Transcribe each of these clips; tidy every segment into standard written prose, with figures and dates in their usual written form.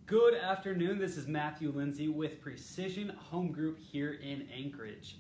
Good afternoon, this is Matthew Lindsay with Precision Home Group here in Anchorage.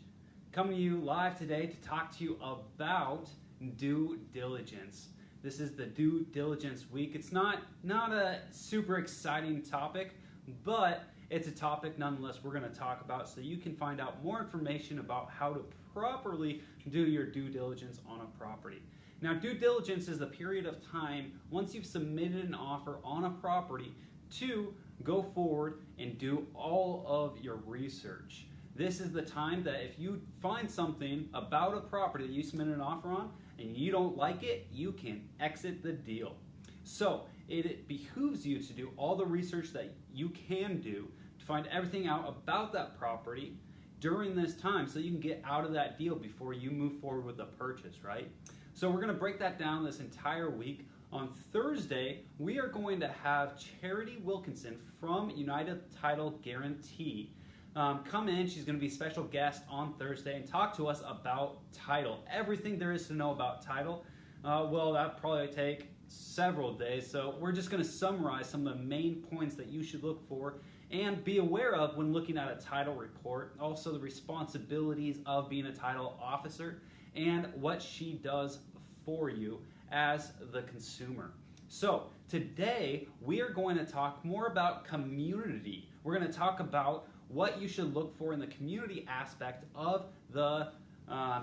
Coming to you live today to talk to you about due diligence. This is the due diligence week. It's not a super exciting topic, but it's a topic nonetheless we're going to talk about so you can find out more information about how to properly do your due diligence on a property. Now, due diligence is the period of time once you've submitted an offer on a property to go forward and do all of your research. This is the time that if you find something about a property that you submitted an offer on and you don't like it, you can exit the deal. So it behooves you to do all the research that you can do to find everything out about that property during this time so you can get out of that deal before you move forward with the purchase, right? So we're going to break that down this entire week. On Thursday, we are going to have Charity Wilkinson from United Title Guarantee come in. She's going to be a special guest on Thursday and talk to us about title. Everything there is to know about title. Well, that'll probably take several days, so we're just going to summarize some of the main points that you should look for and be aware of when looking at a title report. Also, the responsibilities of being a title officer and what she does for you as the consumer. So today we are going to talk more about community. We're going to talk about what you should look for in the community aspect of the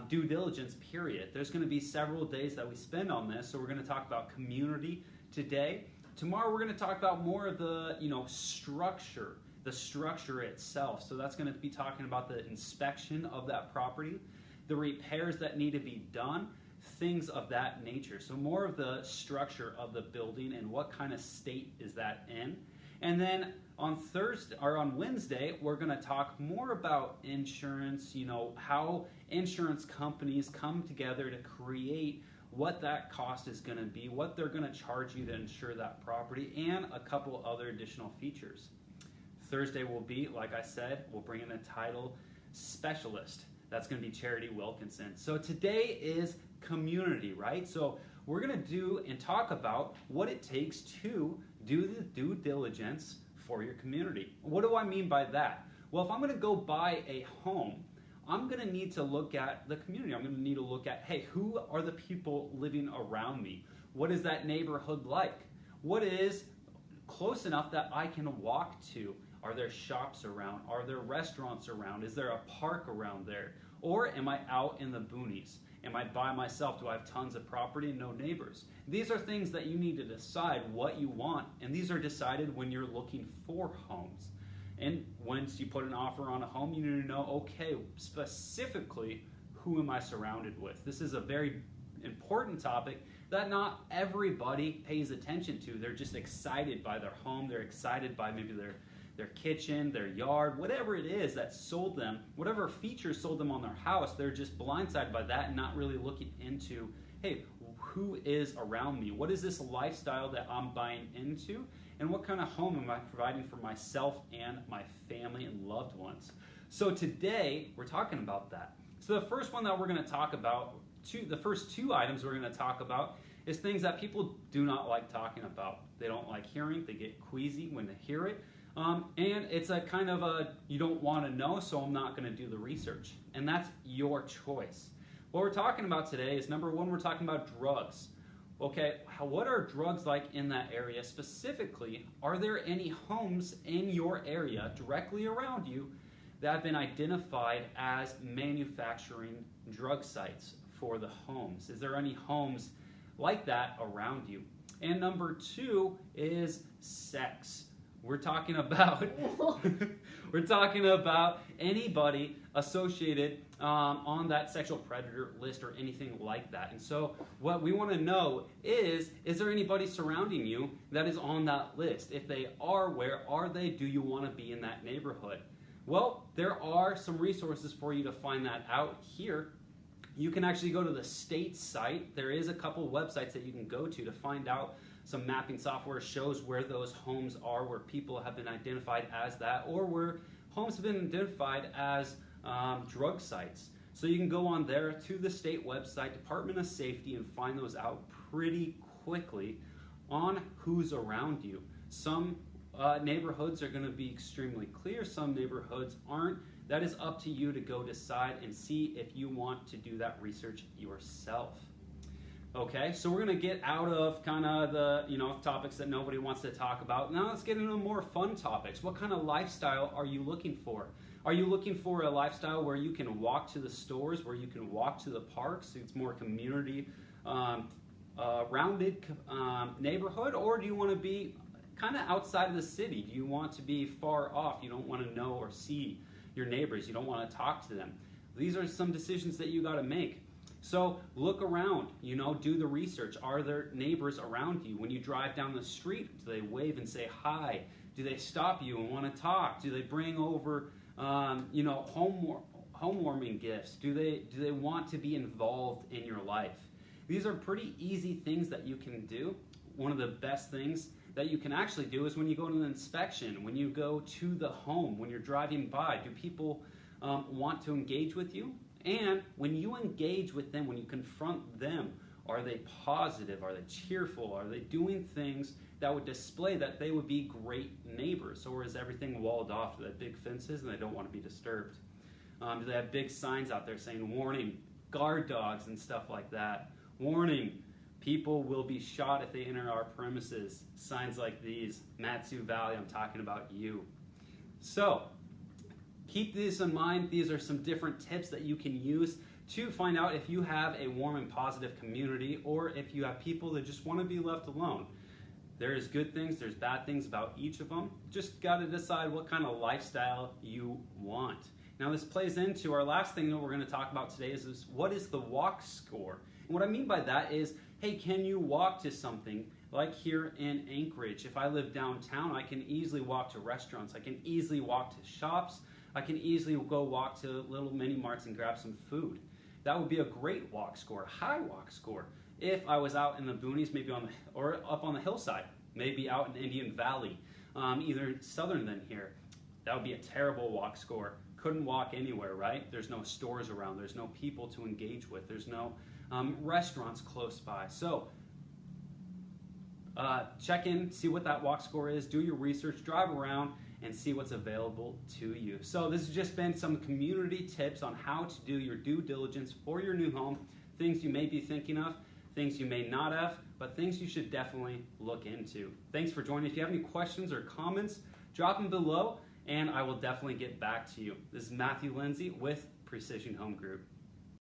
due diligence period. There's going to be several days that we spend on this, so we're going to talk about community today. Tomorrow we're going to talk about more of the structure, the structure itself. So that's going to be talking about the inspection of that property, the repairs that need to be done, things of that nature. So more of the structure of the building and what kind of state is that in. And then on Wednesday, we're going to talk more about insurance, how insurance companies come together to create what that cost is going to be, what they're going to charge you to insure that property, and a couple other additional features. Thursday will be, like I said, we'll bring in a title specialist. That's going to be Charity Wilkinson. So today is community, right? So we're going to do and talk about what it takes to do the due diligence for your community. What do I mean by that? Well, if I'm going to go buy a home, I'm going to need to look at the community. I'm going to need to look at, hey, who are the people living around me? What is that neighborhood like? What is close enough that I can walk to? Are there shops around? Are there restaurants around? Is there a park around there? Or am I out in the boonies? Am I by myself? Do I have tons of property and no neighbors? These are things that you need to decide what you want, and these are decided when you're looking for homes. And once you put an offer on a home, you need to know, okay, specifically, who am I surrounded with? This is a very important topic that not everybody pays attention to. They're just excited by their home. They're excited by maybe their kitchen, their yard, whatever it is that sold them, whatever features sold them on their house, they're just blindsided by that and not really looking into, hey, who is around me? What is this lifestyle that I'm buying into? And what kind of home am I providing for myself and my family and loved ones? So today, we're talking about that. So the first one that we're going to talk about, the first two items we're going to talk about is things that people do not like talking about. They don't like hearing, they get queasy when they hear it. And it's a kind of a, you don't want to know, so I'm not going to do the research. And that's your choice. What we're talking about today is, number one, we're talking about drugs. Okay, what are drugs like in that area? Specifically, are there any homes in your area directly around you that have been identified as manufacturing drug sites for the homes? Is there any homes like that around you? And number two is sex. We're talking about anybody associated on that sexual predator list or anything like that. And so what we want to know is there anybody surrounding you that is on that list? If they are, where are they? Do you want to be in that neighborhood? Well, there are some resources for you to find that out here. You can actually go to the state site. There is a couple of websites that you can go to find out. Some mapping software shows where those homes are, where people have been identified as that, or where homes have been identified as drug sites. So you can go on there to the state website, Department of Safety, and find those out pretty quickly on who's around you. Some neighborhoods are going to be extremely clear. Some neighborhoods aren't. That is up to you to go decide and see if you want to do that research yourself. Okay, so we're going to get out of kind of the topics that nobody wants to talk about. Now let's get into more fun topics. What kind of lifestyle are you looking for? Are you looking for a lifestyle where you can walk to the stores, where you can walk to the parks? It's more community rounded neighborhood, or do you want to be kind of outside of the city? Do you want to be far off? You don't want to know or see your neighbors. You don't want to talk to them. These are some decisions that you got to make. So look around, do the research. Are there neighbors around you? When you drive down the street, do they wave and say hi? Do they stop you and want to talk? Do they bring over, homewarming gifts? Do they want to be involved in your life? These are pretty easy things that you can do. One of the best things that you can actually do is when you go to an inspection, when you go to the home, when you're driving by, do people want to engage with you? And when you engage with them, when you confront them, are they positive? Are they cheerful? Are they doing things that would display that they would be great neighbors? Or is everything walled off? Do they have big fences and they don't want to be disturbed? Do they have big signs out there saying, warning, guard dogs and stuff like that? Warning, people will be shot if they enter our premises. Signs like these. Matsu Valley, I'm talking about you. So, keep this in mind. These are some different tips that you can use to find out if you have a warm and positive community or if you have people that just want to be left alone. There's good things, there's bad things about each of them. Just got to decide what kind of lifestyle you want. Now this plays into our last thing that we're going to talk about today is what is the walk score? And what I mean by that is, hey, can you walk to something? Like here in Anchorage, if I live downtown, I can easily walk to restaurants. I can easily walk to shops. I can easily go walk to little mini marts and grab some food. That would be a great walk score, high walk score. If I was out in the boonies, maybe or up on the hillside, maybe out in Indian Valley, either southern than here, that would be a terrible walk score. Couldn't walk anywhere, right? There's no stores around. There's no people to engage with. There's no restaurants close by. So check in, see what that walk score is, do your research, drive around, and see what's available to you. So this has just been some community tips on how to do your due diligence for your new home, things you may be thinking of, things you may not have, but things you should definitely look into. Thanks for joining. If you have any questions or comments, drop them below, and I will definitely get back to you. This is Matthew Lindsay with Precision Home Group.